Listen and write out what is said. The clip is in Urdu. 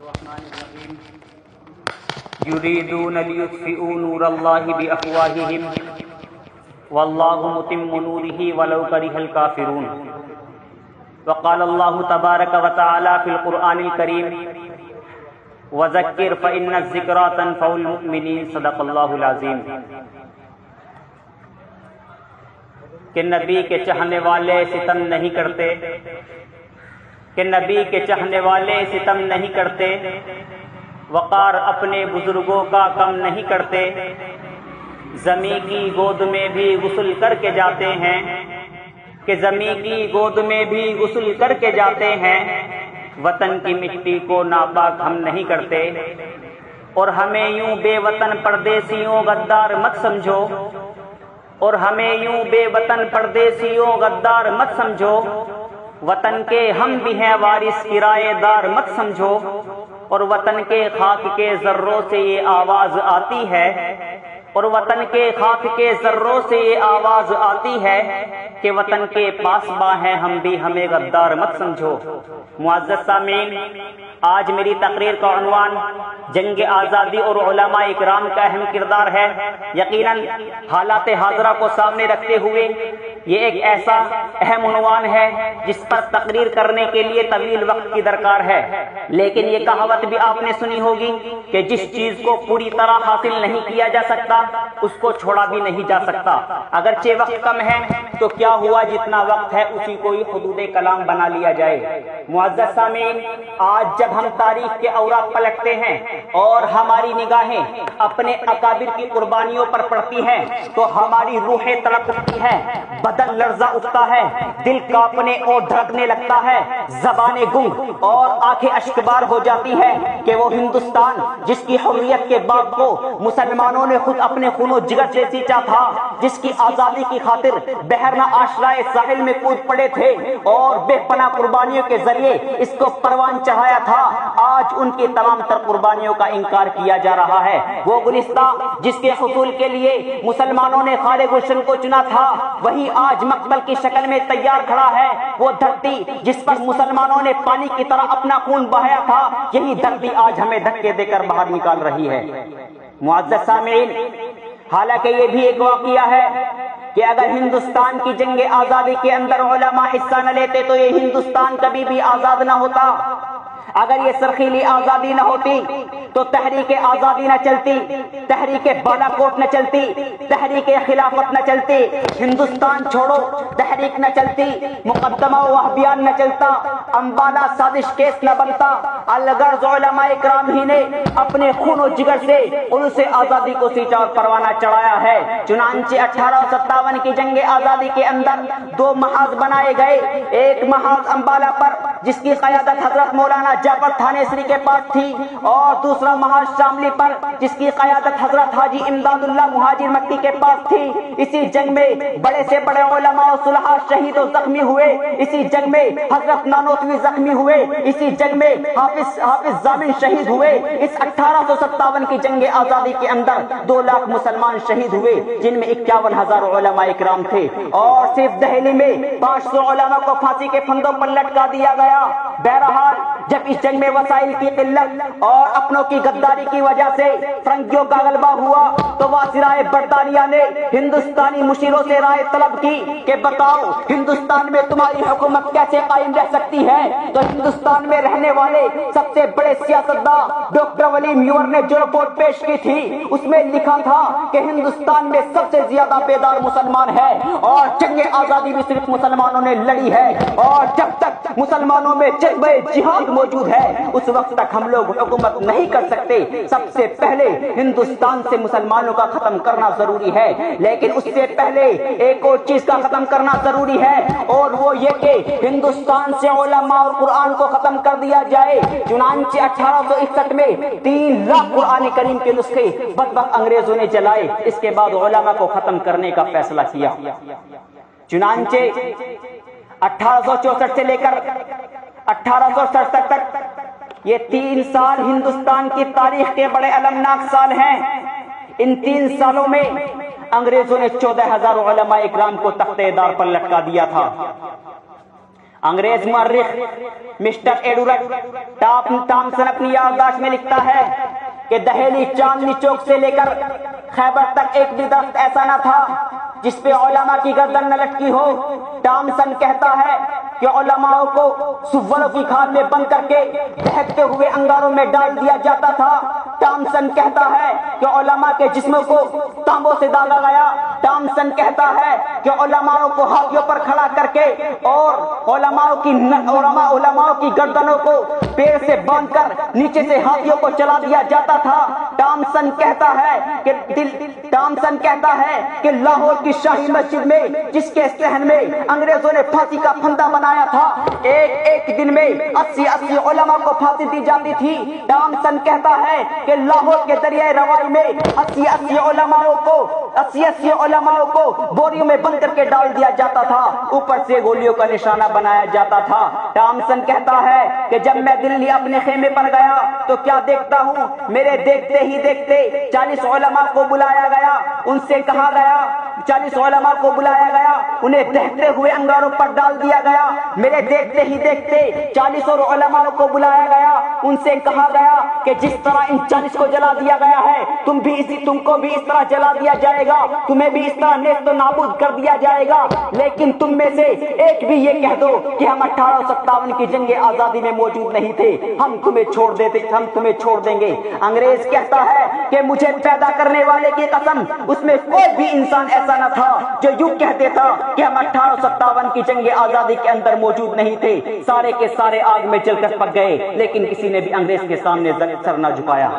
الرحمن الرحیم یریدون لیطفئوا نور اللہ بافواہہم واللہ متم نورہ ولو کرہ الکافرون۔ وقال اللہ تبارک وتعالی فی القرآن الکریم وذکر فإن الذکریٰ تنفع المؤمنین۔ صدق اللہ العظیم۔ کہ نبی کے چاہنے والے ستم نہیں کرتے، کہ نبی کے چاہنے والے ستم نہیں کرتے، وقار اپنے بزرگوں کا کم نہیں کرتے، زمیں کی گود میں بھی غسل کر کے جاتے ہیں، کہ زمیں کی گود میں بھی غسل کر کے جاتے ہیں، وطن کی مٹی کو ناپاک ہم نہیں کرتے، اور ہمیں یوں بے وطن پردیسیوں غدار مت سمجھو، اور ہمیں یوں بے وطن پردیسیوں غدار مت سمجھو، وطن کے ہم بھی ہیں وارث کرایہ دار مت سمجھو، اور وطن کے خاک کے ذروں سے یہ آواز آتی ہے، اور وطن کے خاک کے ذروں سے یہ آواز آتی ہے کہ وطن کے پاسباں ہیں ہم بھی، ہمیں غدار مت سمجھو۔ معزز سامعین، آج میری تقریر کا عنوان جنگ آزادی اور علماء اکرام کا اہم کردار ہے۔ یقیناً حالات حاضرہ کو سامنے رکھتے ہوئے یہ ایک ایسا اہم عنوان ہے جس پر تقریر کرنے کے لیے طویل وقت کی درکار ہے، لیکن یہ کہاوت بھی آپ نے سنی ہوگی کہ جس چیز کو پوری طرح حاصل نہیں کیا جا سکتا اس کو چھوڑا بھی نہیں جا سکتا۔ اگرچہ وقت کم ہے تو کیا ہوا جتنا وقت ہے اسی کو ہی حدود کلام بنا لیا جائے۔ معزز سامعین، آج جب ہم تاریخ کے اوراق پلٹتے ہیں اور ہماری نگاہیں اپنے اکابر کی قربانیوں پر پڑتی ہیں تو ہماری روحیں تڑپ اٹھتی ہیں، بدن لرزہ اٹھتا ہے، دل کانپنے اور دھڑکنے لگتا ہے، زبانیں گنگ اور آنکھیں اشکبار ہو جاتی ہیں کہ وہ ہندوستان جس کی حریت کے باغ کو مسلمانوں نے خود اپنے خون و جگر سے سینچا تھا، جس کی آزادی کی خاطر بحرنا آشرائے ساحل میں کود پڑے تھے اور بے پناہ قربانیوں کے ذریعے اس کو پروان چڑھایا تھا، آج ان کی تمام تر قربانیوں کا انکار کیا جا رہا ہے۔ وہ گلستہ جس کے حصول کے لیے مسلمانوں نے خالِ گلشن کو چنا تھا وہی آج مقتل کی شکل میں تیار کھڑا ہے۔ وہ دھرتی جس پر مسلمانوں نے پانی کی طرح اپنا خون بہایا تھا، یہی دھرتی آج ہمیں دھکے دے کر باہر نکال رہی ہے۔ معزز سامعین، حالانکہ یہ بھی ایک واقعہ ہے کہ اگر ہندوستان کی جنگ آزادی کے اندر علماء حصہ نہ لیتے تو یہ ہندوستان کبھی بھی آزاد نہ ہوتا۔ اگر یہ سرخیلی آزادی نہ ہوتی تو تحریک آزادی نہ چلتی، تحریک بالا کوٹ نہ چلتی، تحریک خلافت نہ چلتی، ہندوستان چھوڑو تحریک نہ چلتی، مقدمہ وہابیان نہ چلتا، امبالہ سازش کیس نہ بنتا۔ الغرض علماء اکرام ہی نے اپنے خون و جگر سے عروس آزادی کو سینچا اور پروانہ چڑھایا ہے۔ چنانچہ 1857 کی جنگ آزادی کے اندر دو محاذ بنائے گئے، ایک محاذ امبالہ پر جس کی قیادت حضرت مولانا جعفر تھانیسری کے پاس تھی، اور دوسرا محاذ شاملی پر جس کی قیادت حضرت حاجی امداد اللہ مہاجر مکی کے پاس تھی۔ اسی جنگ میں بڑے سے بڑے علماء و صلحاء شہید و زخمی ہوئے، اسی جنگ میں حضرت نانوتوی زخمی ہوئے، اسی جنگ میں حافظ ضامن شہید ہوئے۔ اس 1857 کی جنگ آزادی کے اندر 2 لاکھ مسلمان شہید ہوئے، جن میں 51,000 علماء اکرام تھے، اور صرف دہلی میں 500 علماء کو پھانسی کے پھندوں پر لٹکا دیا گیا۔ بہرحال جب اس جنگ میں وسائل کی قلت اور اپنوں کی غداری کی وجہ سے فرنگیوں کا غلبہ ہوا تو واسرائے برطانیہ نے ہندوستانی مشیروں سے رائے طلب کی کہ بتاؤ ہندوستان میں تمہاری حکومت کیسے قائم رہ سکتی ہے۔ تو ہندوستان میں رہنے والے سب سے بڑے سیاستداں ڈاکٹر ولی میور نے جو رپورٹ پیش کی تھی اس میں لکھا تھا کہ ہندوستان میں سب سے زیادہ بیدار مسلمان ہے، اور جنگ آزادی بھی صرف مسلمانوں نے لڑی ہے، اور جب تک مسلمانوں میں جذبہ جہاد موجود ہے اس وقت تک ہم لوگ حکومت نہیں کر سکتے۔ سب سے پہلے ہندوستان سے مسلمانوں کا ختم کرنا ضروری ہے، لیکن اس سے پہلے ایک اور چیز کا ختم کرنا ضروری ہے، اور وہ یہ کہ ہندوستان سے علماء اور قرآن کو ختم کر دیا جائے۔ چنانچہ 1861 میں 3 لاکھ قرآن کریم کے نسخے بدبخت انگریزوں نے جلائے۔ اس کے بعد علماء کو ختم کرنے کا فیصلہ کیا۔ چنانچہ 1864 سے لے کر 1867 تک یہ 3 سال ہندوستان کی تاریخ کے بڑے المناک سال ہیں۔ ان 3 سالوں میں انگریزوں نے 14,000 علماء اکرام کو تخت دار پر لٹکا دیا تھا۔ انگریز مورخ مسٹر ایڈورڈ ٹامسن اپنی یادداشت میں لکھتا ہے کہ دہلی چاندنی چوک سے لے کر خیبر تک ایک بھی درخت ایسا نہ تھا جس پہ علماء کی گردن نہ لٹکی ہو۔ ٹامسن کہتا ہے کہ علماء کو سوروں کی کھال میں بند کر کے دہکتے ہوئے انگاروں میں ڈال دیا جاتا تھا۔ ٹامسن کہتا ہے کہ علماء کے جسموں کو تانبوں سے داغا گیا۔ ٹامسن کہتا ہے کہ علماء کو ہاتھیوں پر کھڑا کر کے اور علماء کی گردنوں کو پیر سے باندھ کر نیچے سے ہاتھیوں کو چلا دیا جاتا تھا۔ ٹامسن کہتا ہے کہ لاہور کی شاہی مسجد میں جس کے صحن میں انگریزوں نے پھانسی کا پھندا بنایا تھا، ایک دن میں 80 علماء کو پھانسی دی جاتی تھی۔ ٹامسن کہتا ہے کہ لاہور کے دریائے روائی میں 80 علماء کو بوریوں میں بند کر کے ڈال دیا جاتا تھا، اوپر سے گولیوں کا نشانہ بنایا جاتا تھا۔ ٹامسن کہتا ہے کہ جب میں دلی اپنے خیمے پر گیا تو کیا دیکھتا ہوں، میرے دیکھتے ہی دیکھتے 40 علماء کو بلایا گیا، ان سے کہا گیا 40 علماء کو بلایا گیا، انہیں دہتے ہوئے انگاروں پر ڈال دیا گیا۔ میرے دیکھتے ہی دیکھتے 40 اور علماء کو بلایا گیا، ان سے کہا گیا کہ جس طرح ان 40 کو جلا دیا گیا ہے تم کو بھی اس طرح جلا دیا جائے گا، تمہیں بھی اس طرح نیست و نابود کر دیا جائے گا، لیکن تم میں سے ایک بھی یہ کہہ دو کہ ہم 1857 کی جنگ آزادی میں موجود نہیں تھے، ہم تمہیں چھوڑ دیں گے۔ انگریز کہتا ہے کہ مجھے پیدا کرنے والے کی قسم، اس میں کوئی بھی انسان ایسا نہ تھا جو یوں کہہ دیتا کہ ہم 1857 کی جنگ آزادی کے اندر موجود نہیں تھے۔ سارے کے سارے آگ میں جل کر پک گئے، لیکن کسی نے بھی انگریز کے سامنے سر نہ جھکایا۔